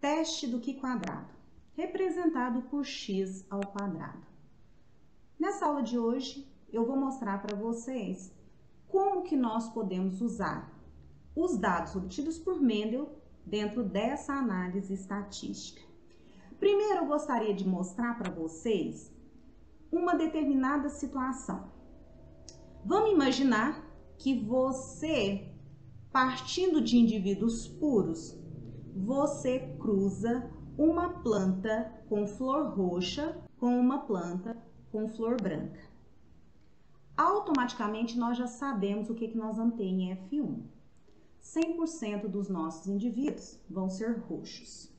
teste do Q quadrado, representado por x ao quadrado. Nessa aula de hoje, eu vou mostrar para vocês como que nós podemos usar os dados obtidos por Mendel dentro dessa análise estatística. Primeiro, eu gostaria de mostrar para vocês uma determinada situação. Vamos imaginar que você, partindo de indivíduos puros, você cruza uma planta com flor roxa com uma planta com flor branca. Automaticamente, nós já sabemos o que nós vamos ter em F1. 100% dos nossos indivíduos vão ser roxos.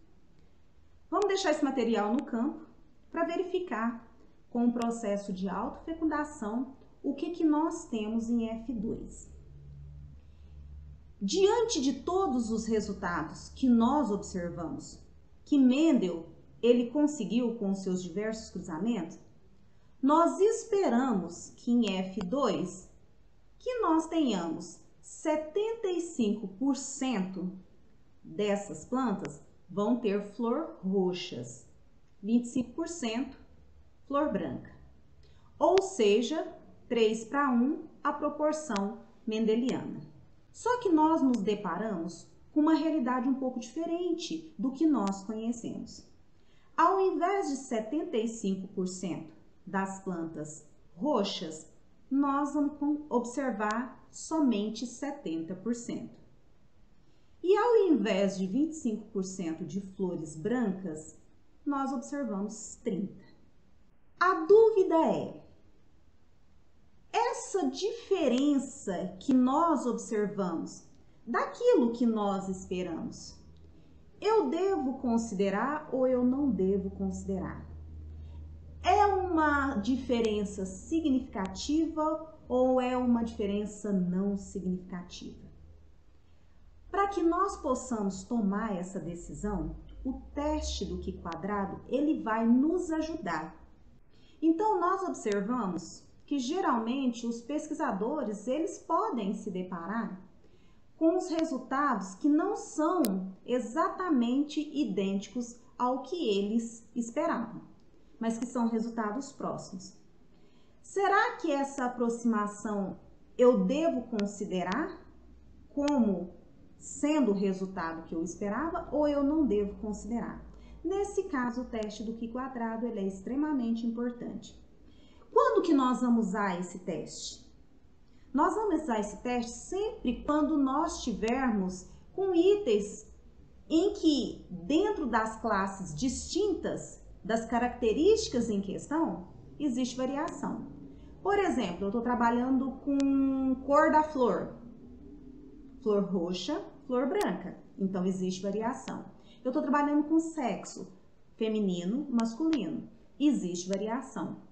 Vamos deixar esse material no campo para verificar com o processo de autofecundação o que nós temos em F2. Diante de todos os resultados que nós observamos, que Mendel ele conseguiu com seus diversos cruzamentos, nós esperamos que em F2 que nós tenhamos 75% dessas plantas vão ter flor roxas, 25% flor branca. Ou seja, 3:1 a proporção mendeliana. Só que nós nos deparamos com uma realidade um pouco diferente do que nós conhecemos. Ao invés de 75% das plantas roxas, nós vamos observar somente 70%. E ao invés de 25% de flores brancas, nós observamos 30%. A dúvida é, essa diferença que nós observamos daquilo que nós esperamos, eu devo considerar ou eu não devo considerar? É uma diferença significativa ou é uma diferença não significativa? Para que nós possamos tomar essa decisão, o teste do Q quadrado ele vai nos ajudar. Então, nós observamos que geralmente os pesquisadores eles podem se deparar com os resultados que não são exatamente idênticos ao que eles esperavam, mas que são resultados próximos. Será que essa aproximação eu devo considerar como sendo o resultado que eu esperava ou eu não devo considerar? Nesse caso, o teste do Q quadrado ele é extremamente importante. Quando que nós vamos usar esse teste? Nós vamos usar esse teste sempre quando nós tivermos com itens em que dentro das classes distintas das características em questão, existe variação. Por exemplo, eu estou trabalhando com cor da flor. Flor roxa, flor branca. Então, existe variação. Eu estou trabalhando com sexo feminino, masculino. Existe variação.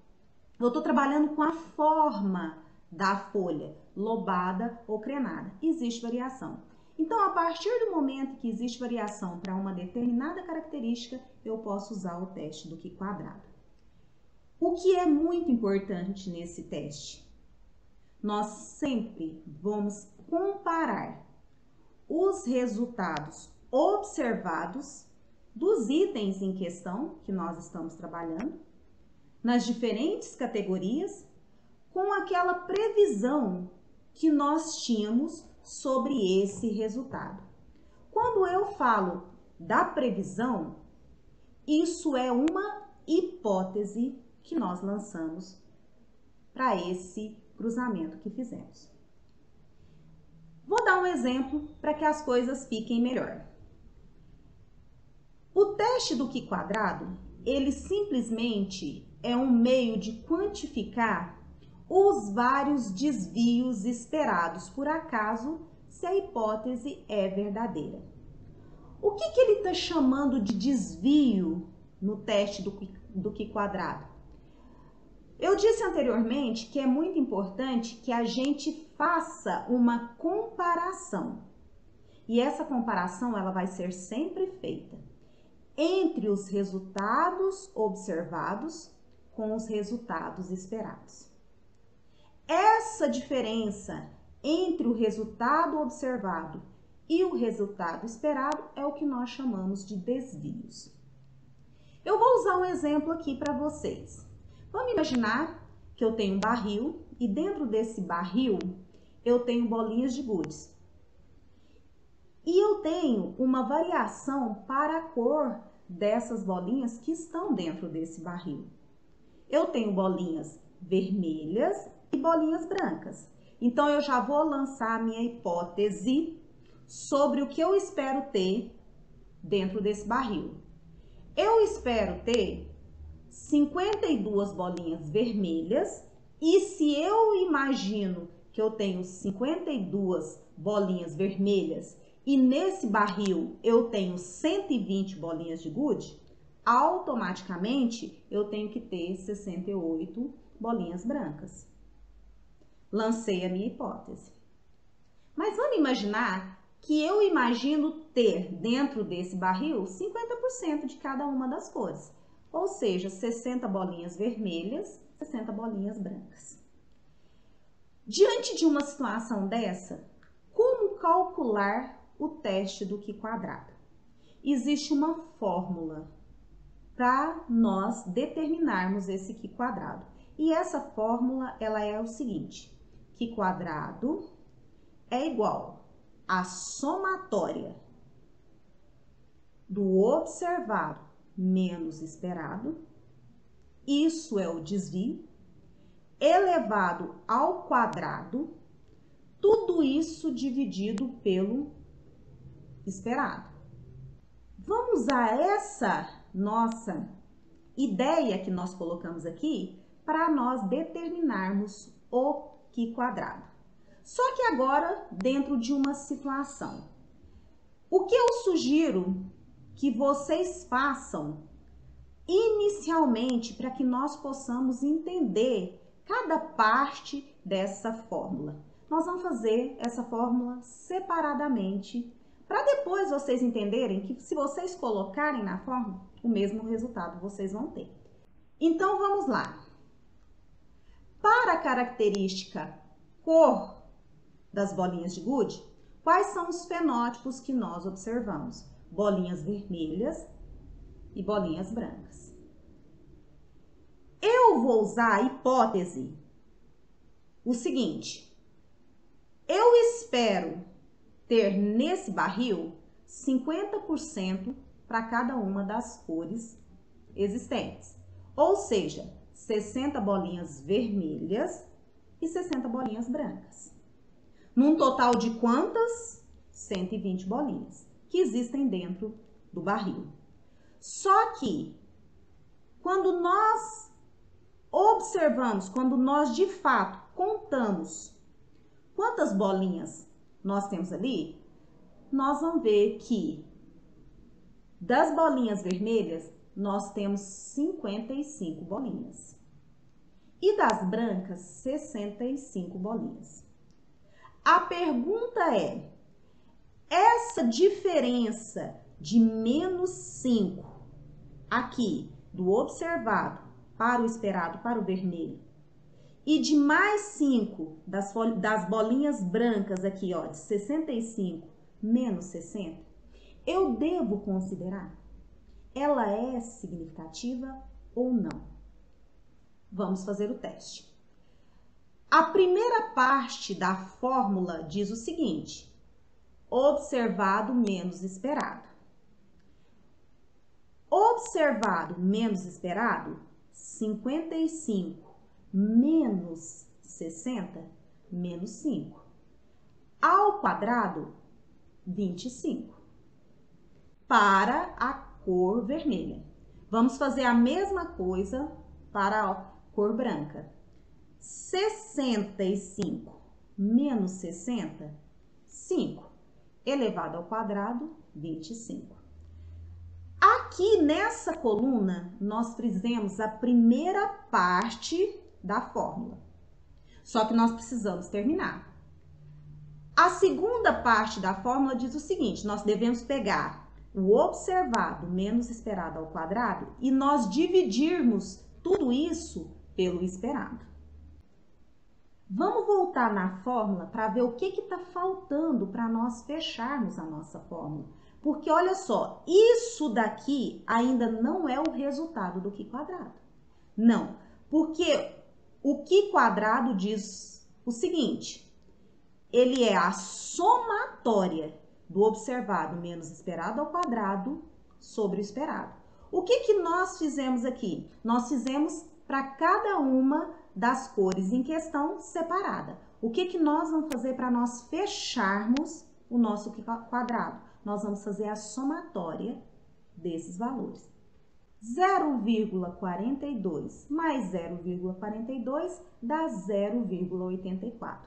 Eu estou trabalhando com a forma da folha, lobada ou crenada. Existe variação. Então, a partir do momento que existe variação para uma determinada característica, eu posso usar o teste do Q quadrado. O que é muito importante nesse teste? Nós sempre vamos comparar os resultados observados dos itens em questão que nós estamos trabalhando, nas diferentes categorias, com aquela previsão que nós tínhamos sobre esse resultado. Quando eu falo da previsão, isso é uma hipótese que nós lançamos para esse cruzamento que fizemos. Vou dar um exemplo para que as coisas fiquem melhor. O teste do Q quadrado, ele simplesmente é um meio de quantificar os vários desvios esperados por acaso se a hipótese é verdadeira. O que ele está chamando de desvio no teste do Q quadrado? Eu disse anteriormente que é muito importante que a gente faça uma comparação. E essa comparação ela vai ser sempre feita entre os resultados observados com os resultados esperados. Essa diferença entre o resultado observado e o resultado esperado é o que nós chamamos de desvios. Eu vou usar um exemplo aqui para vocês. Vamos imaginar que eu tenho um barril e dentro desse barril eu tenho bolinhas de gude. E eu tenho uma variação para a cor dessas bolinhas que estão dentro desse barril. Eu tenho bolinhas vermelhas e bolinhas brancas. Então, eu já vou lançar a minha hipótese sobre o que eu espero ter dentro desse barril. Eu espero ter 52 bolinhas vermelhas e se eu imagino que eu tenho 52 bolinhas vermelhas e nesse barril eu tenho 120 bolinhas de gude, automaticamente eu tenho que ter 68 bolinhas brancas. Lancei a minha hipótese. Mas vamos imaginar que eu imagino ter dentro desse barril 50% de cada uma das cores. Ou seja, 60 bolinhas vermelhas, 60 bolinhas brancas. Diante de uma situação dessa, como calcular o teste do Q²? Existe uma fórmula para nós determinarmos esse Q². E essa fórmula, ela é o seguinte: Q² é igual à somatória do observado menos esperado, isso é o desvio, elevado ao quadrado, tudo isso dividido pelo esperado. Vamos usar essa nossa ideia que nós colocamos aqui para nós determinarmos o Q². Só que agora, dentro de uma situação. O que eu sugiro que vocês façam inicialmente para que nós possamos entender cada parte dessa fórmula. Nós vamos fazer essa fórmula separadamente para depois vocês entenderem que se vocês colocarem na fórmula, o mesmo resultado vocês vão ter. Então, vamos lá. Para a característica cor das bolinhas de gude, quais são os fenótipos que nós observamos? Bolinhas vermelhas e bolinhas brancas. Eu vou usar a hipótese o seguinte: eu espero ter nesse barril 50% para cada uma das cores existentes. Ou seja, 60 bolinhas vermelhas e 60 bolinhas brancas. Num total de quantas? 120 bolinhas que existem dentro do barril. Só que, quando nós observamos, quando nós de fato contamos quantas bolinhas nós temos ali, nós vamos ver que das bolinhas vermelhas, nós temos 55 bolinhas. E das brancas, 65 bolinhas. A pergunta é, essa diferença de menos 5 aqui, do observado para o esperado, para o vermelho, e de mais 5 das bolinhas brancas aqui, ó, de 65 menos 60, eu devo considerar? Ela é significativa ou não? Vamos fazer o teste. A primeira parte da fórmula diz o seguinte: observado menos esperado. Observado menos esperado, 55 menos 60, menos 5. Ao quadrado, 25. Para a cor vermelha. Vamos fazer a mesma coisa para a cor branca. 65 menos 60, 5. Elevado ao quadrado, 25. Aqui nessa coluna, nós fizemos a primeira parte da fórmula. Só que nós precisamos terminar. A segunda parte da fórmula diz o seguinte: nós devemos pegar o observado menos esperado ao quadrado e nós dividirmos tudo isso pelo esperado. Vamos voltar na fórmula para ver o que está faltando para nós fecharmos a nossa fórmula. Porque olha só, isso daqui ainda não é o resultado do Q quadrado. Não, porque o Q quadrado diz o seguinte, ele é a somatória do observado menos esperado ao quadrado sobre o esperado. O que nós fizemos aqui? Nós fizemos para cada uma das cores em questão separada. O que nós vamos fazer para nós fecharmos o nosso quadrado? Nós vamos fazer a somatória desses valores. 0,42 mais 0,42 dá 0,84.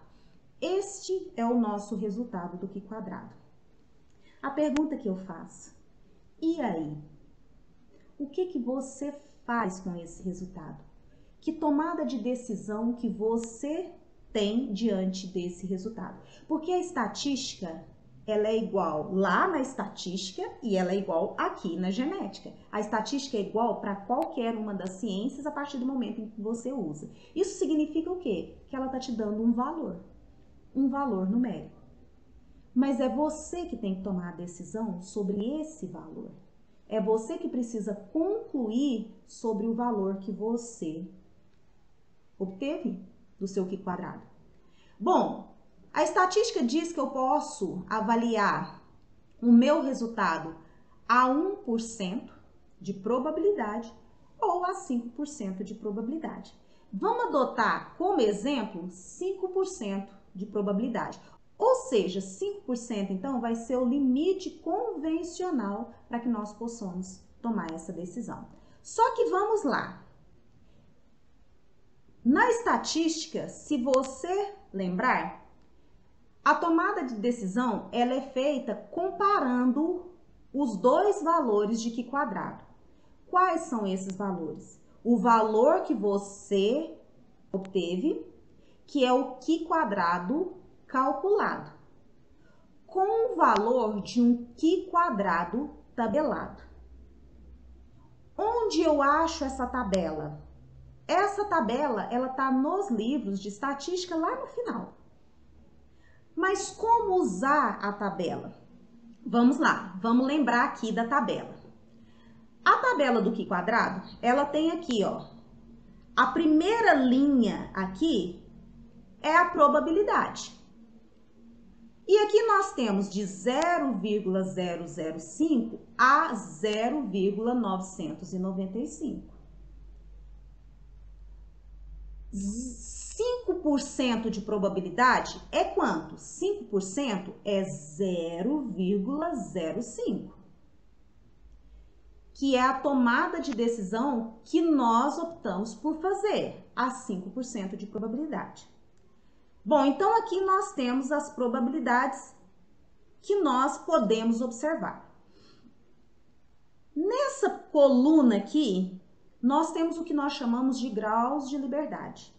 Este é o nosso resultado do Q quadrado. A pergunta que eu faço, e aí? O que você faz com esse resultado? Que tomada de decisão que você tem diante desse resultado? Porque a estatística, ela é igual lá na estatística e ela é igual aqui na genética. A estatística é igual para qualquer uma das ciências a partir do momento em que você usa. Isso significa o quê? Que ela está te dando um valor numérico. Mas é você que tem que tomar a decisão sobre esse valor. É você que precisa concluir sobre o valor que você obteve do seu Q quadrado. Bom, a estatística diz que eu posso avaliar o meu resultado a 1% de probabilidade ou a 5% de probabilidade. Vamos adotar como exemplo 5% de probabilidade. Ou seja, 5% então vai ser o limite convencional para que nós possamos tomar essa decisão. Só que vamos lá. Na estatística, se você lembrar, a tomada de decisão ela é feita comparando os dois valores de Q quadrado. Quais são esses valores? O valor que você obteve, que é o Q quadrado calculado, com o valor de um Q quadrado tabelado. Onde eu acho essa tabela? Essa tabela, ela tá nos livros de estatística lá no final. Mas como usar a tabela? Vamos lá, vamos lembrar aqui da tabela. A tabela do Q quadrado, ela tem aqui, ó, a primeira linha aqui é a probabilidade. E aqui nós temos de 0,005 a 0,995. 5% de probabilidade é quanto? 5% é 0,05, que é a tomada de decisão que nós optamos por fazer, a 5% de probabilidade. Bom, então aqui nós temos as probabilidades que nós podemos observar. Nessa coluna aqui, nós temos o que nós chamamos de graus de liberdade.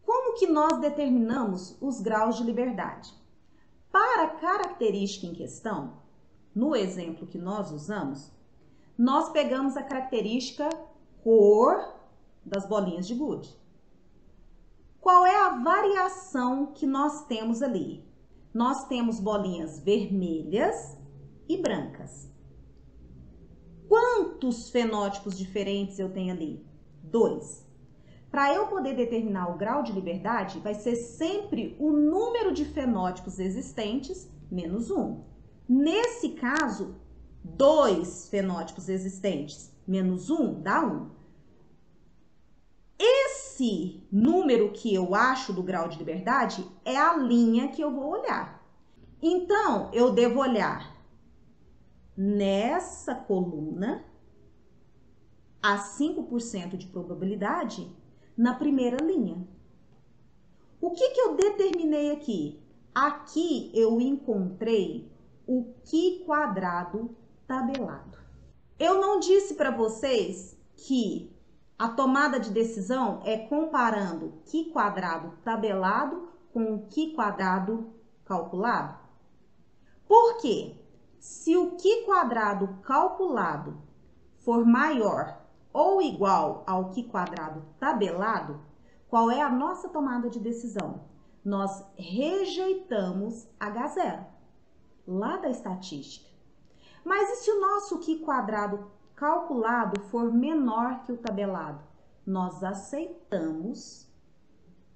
Como que nós determinamos os graus de liberdade? Para a característica em questão, no exemplo que nós usamos, nós pegamos a característica cor das bolinhas de gude. Qual é a variação que nós temos ali? Nós temos bolinhas vermelhas e brancas. Quantos fenótipos diferentes eu tenho ali? 2. Para eu poder determinar o grau de liberdade, vai ser sempre o número de fenótipos existentes menos 1. Nesse caso, 2 fenótipos existentes menos 1 dá 1. Esse número que eu acho do grau de liberdade é a linha que eu vou olhar. Então, eu devo olhar nessa coluna a 5% de probabilidade na primeira linha. O que eu determinei aqui? Aqui eu encontrei o Q quadrado tabelado. Eu não disse para vocês que a tomada de decisão é comparando Q quadrado tabelado com o Q quadrado calculado? Por quê? Se o Q quadrado calculado for maior ou igual ao Q quadrado tabelado, Qual é a nossa tomada de decisão? Nós rejeitamos H0, lá da estatística. Mas e se o nosso Q quadrado calculado for menor que o tabelado? Nós aceitamos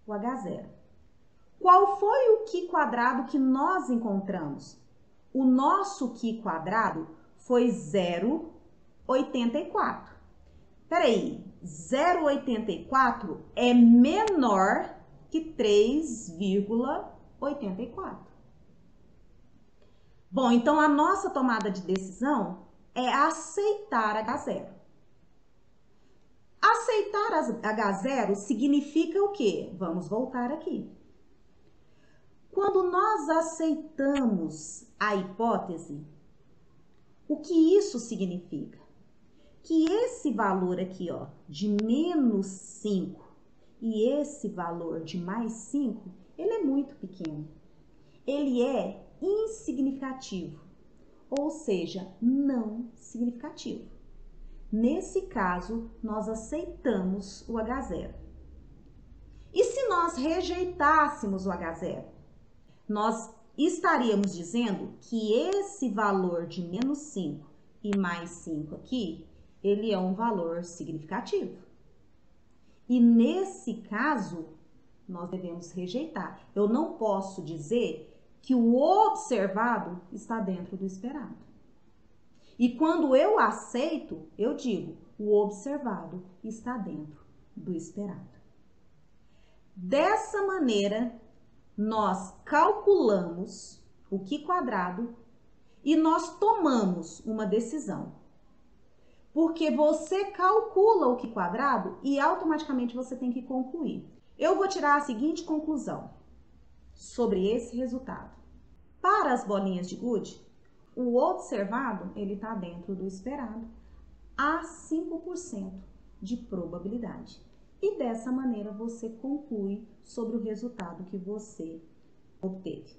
o H0. Qual foi o Q quadrado que nós encontramos? O nosso Q quadrado foi 0,84. Peraí, 0,84 é menor que 3,84. Bom, então a nossa tomada de decisão é aceitar H0. Aceitar H0 significa o quê? Vamos voltar aqui. Quando nós aceitamos a hipótese, o que isso significa? Que esse valor aqui, ó, de menos 5 e esse valor de mais 5, ele é muito pequeno. Ele é insignificativo, ou seja, não significativo. Nesse caso, nós aceitamos o H0. E se nós rejeitássemos o H0? Nós estaríamos dizendo que esse valor de menos 5 e mais 5 aqui, ele é um valor significativo. E nesse caso, nós devemos rejeitar. Eu não posso dizer que o observado está dentro do esperado. E quando eu aceito, eu digo, o observado está dentro do esperado. Dessa maneira, nós calculamos o Q quadrado e nós tomamos uma decisão. Porque você calcula o Q quadrado e automaticamente você tem que concluir. Eu vou tirar a seguinte conclusão sobre esse resultado. Para as bolinhas de gude, o observado ele está dentro do esperado a 5% de probabilidade. E dessa maneira você conclui sobre o resultado que você obteve.